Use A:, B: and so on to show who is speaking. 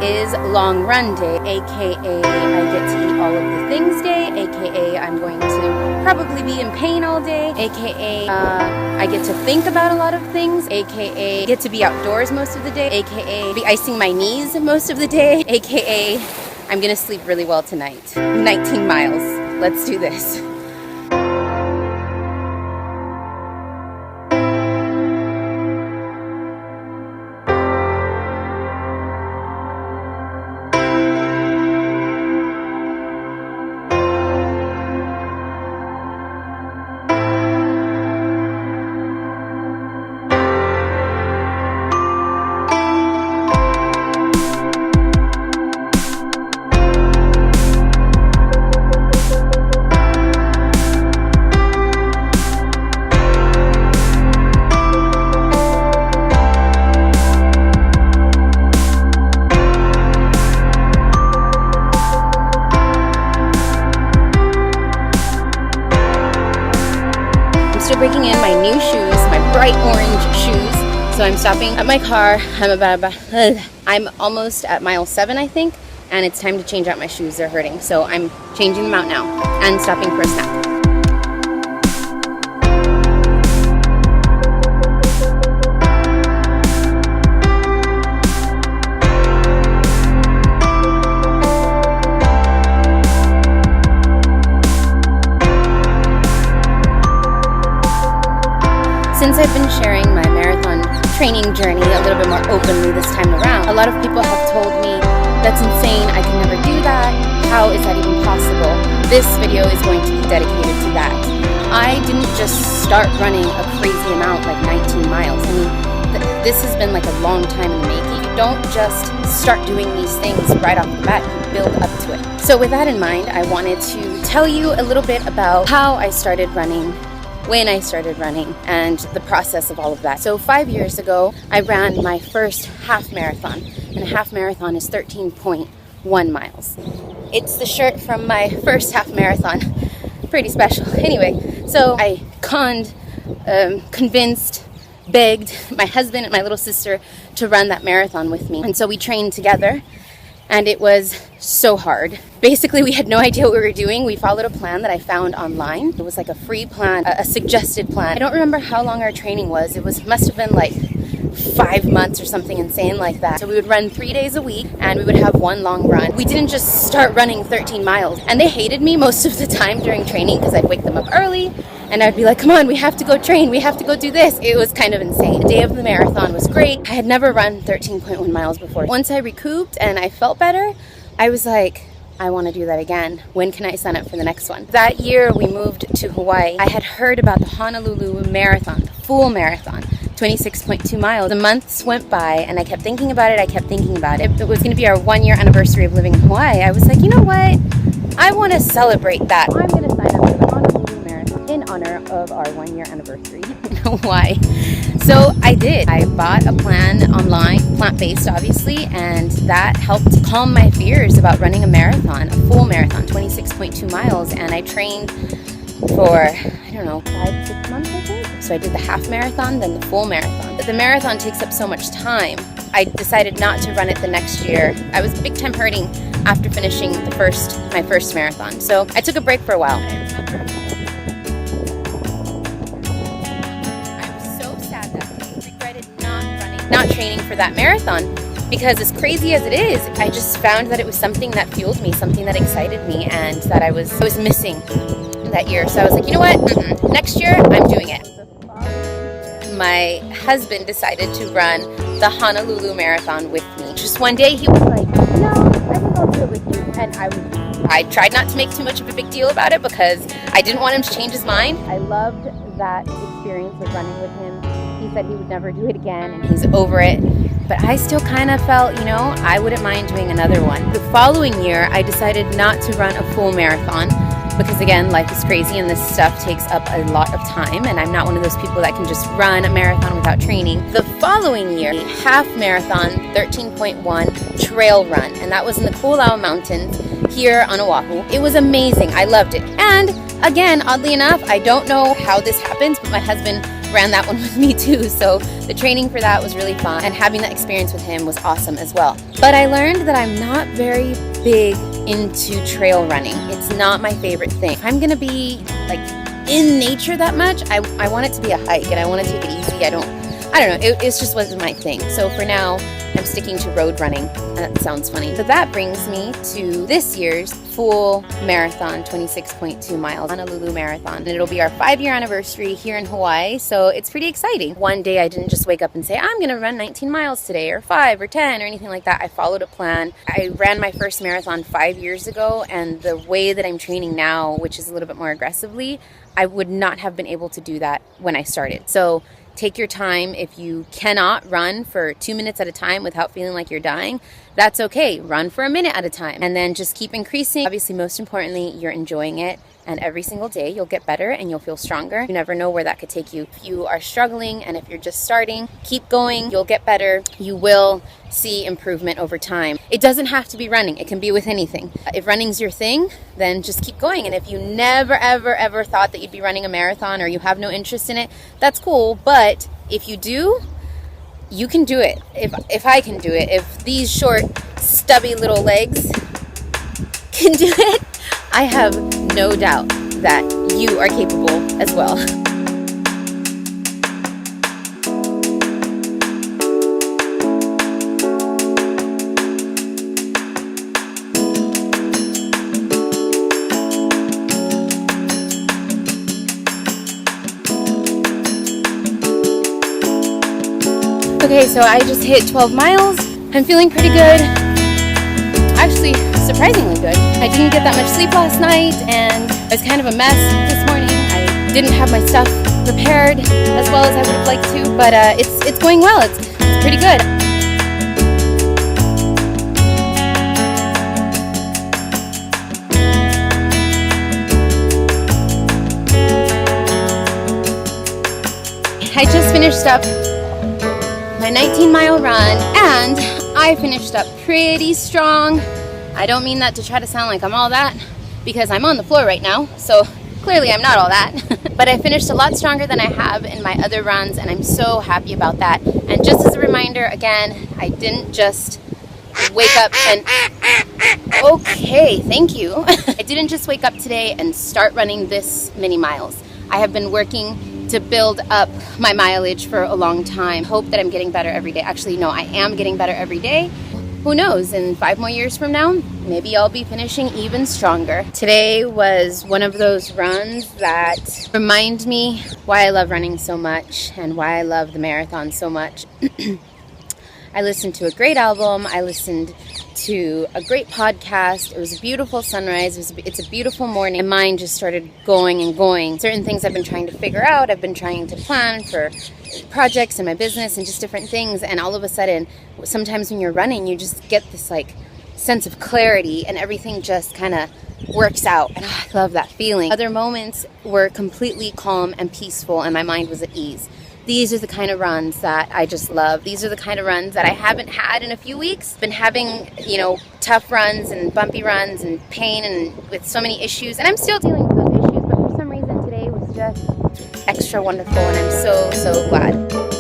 A: is long run day, aka I get to eat all of the things day, aka I'm going to probably be in pain all day, aka I get to think about a lot of things, aka get to be outdoors most of the day, aka be icing my knees most of the day, aka I'm gonna sleep really well tonight. 19 miles. Let's do this. Still breaking in my new shoes, my bright orange shoes. So I'm stopping at my car. I'm almost at mile 7, I think, and it's time to change out my shoes. They're hurting. So I'm changing them out now and stopping for a snack. Since I've been sharing my marathon training journey a little bit more openly this time around, a lot of people have told me, that's insane, I can never do that, how is that even possible? This video is going to be dedicated to that. I didn't just start running a crazy amount like 19 miles. I mean, this has been like a long time in the making. You don't just start doing these things right off the bat, you build up to it. So with that in mind, I wanted to tell you a little bit about how I started running, when I started running, and the process of all of that. So 5 years ago, I ran my first half marathon, and a half marathon is 13.1 miles. It's the shirt from my first half marathon. Pretty special. Anyway, so I convinced, begged my husband and my little sister to run that marathon with me. And so we trained together, and it was so hard. Basically, we had no idea what we were doing. We followed a plan that I found online. It was like a free plan, a suggested plan. I don't remember how long our training was. It must have been like 5 months or something insane like that. So we would run 3 days a week, and we would have one long run. We didn't just start running 13 miles. And they hated me most of the time during training because I'd wake them up early, and I'd be like, come on, we have to go train. We have to go do this. It was kind of insane. The day of the marathon was great. I had never run 13.1 miles before. Once I recouped and I felt better, I was like, I want to do that again. When can I sign up for the next one? That year we moved to Hawaii. I had heard about the Honolulu Marathon, the full marathon, 26.2 miles. The months went by and I kept thinking about it. It was going to be our 1 year anniversary of living in Hawaii. I was like, you know what? I want to celebrate that. I'm going to sign up for the Honolulu Marathon in honor of our 1 year anniversary in Hawaii. So I did. I bought a plan online, plant-based obviously, and that helped calm my fears about running a marathon, a full marathon, 26.2 miles. And I trained for, I don't know, 5-6 months, I think. So I did the half marathon, then the full marathon. But the marathon takes up so much time. I decided not to run it the next year. I was big time hurting after finishing my first marathon. So I took a break for a while. Not training for that marathon, because as crazy as it is, I just found that it was something that fueled me, something that excited me, and that I was missing that year. So I was like, you know what? Next year, I'm doing it. My husband decided to run the Honolulu Marathon with me. Just one day, he was like, no, I think I'll do it with you. And I tried not to make too much of a big deal about it because I didn't want him to change his mind. I loved that experience of running with him. He said he would never do it again, and he's over it. But I still kind of felt, you know, I wouldn't mind doing another one. The following year, I decided not to run a full marathon because, again, life is crazy and this stuff takes up a lot of time, and I'm not one of those people that can just run a marathon without training. The following year, half marathon, 13.1 trail run, and that was in the Kulau Mountains here on Oahu. It was amazing. I loved it. And again, oddly enough, I don't know how this happens, but my husband ran that one with me too. So the training for that was really fun, and having that experience with him was awesome as well. But I learned that I'm not very big into trail running. It's not my favorite thing. If I'm gonna be like in nature that much, I want it to be a hike, and I want to take it easy. I don't know, it just wasn't my thing. So for now, I'm sticking to road running. That sounds funny. So that brings me to this year's full marathon, 26.2 miles, Honolulu Marathon. And it'll be our 5-year anniversary here in Hawaii, so it's pretty exciting. One day I didn't just wake up and say, I'm gonna run 19 miles today, or 5 or 10 or anything like that. I followed a plan. I ran my first marathon 5 years ago, and the way that I'm training now, which is a little bit more aggressively, I would not have been able to do that when I started. So take your time. If you cannot run for 2 minutes at a time without feeling like you're dying, that's okay. Run for a minute at a time, and then just keep increasing. Obviously, most importantly, you're enjoying it, and every single day you'll get better and you'll feel stronger. You never know where that could take you. If you are struggling and if you're just starting, keep going. You'll get better. You will see improvement over time. It doesn't have to be running. It can be with anything. If running's your thing, then just keep going. And if you never, ever, ever thought that you'd be running a marathon, or you have no interest in it, that's cool. But if you do, you can do it. If I can do it, if these short, stubby little legs can do it, I have no doubt that you are capable as well. Okay, so I just hit 12 miles. I'm feeling pretty good. Actually, surprisingly good. I didn't get that much sleep last night, and I was kind of a mess this morning. I didn't have my stuff prepared as well as I would have liked to, but it's going well. It's pretty good. I just finished up my 19-mile run, and I finished up pretty strong. I don't mean that to try to sound like I'm all that, because I'm on the floor right now, so clearly I'm not all that. But I finished a lot stronger than I have in my other runs, and I'm so happy about that. And just as a reminder, again, I didn't just wake up and... Okay, thank you. I didn't just wake up today and start running this many miles. I have been working to build up my mileage for a long time. Hope that I'm getting better every day. Actually, no, I am getting better every day. Who knows, in 5 more years from now, maybe I'll be finishing even stronger. Today was one of those runs that remind me why I love running so much and why I love the marathon so much. I listened to a great album. I listened to a great podcast. It was a beautiful sunrise. It's a beautiful morning. My mind just started going and going. Certain things I've been trying to figure out. I've been trying to plan for projects in my business and just different things. And all of a sudden, sometimes when you're running, you just get this like sense of clarity, and everything just kind of works out. And I love that feeling. Other moments were completely calm and peaceful, and my mind was at ease. These are the kind of runs that I just love. These are the kind of runs that I haven't had in a few weeks. Been having, tough runs and bumpy runs and pain and with so many issues. And I'm still dealing with those issues, but for some reason today was just extra wonderful, and I'm so, so glad.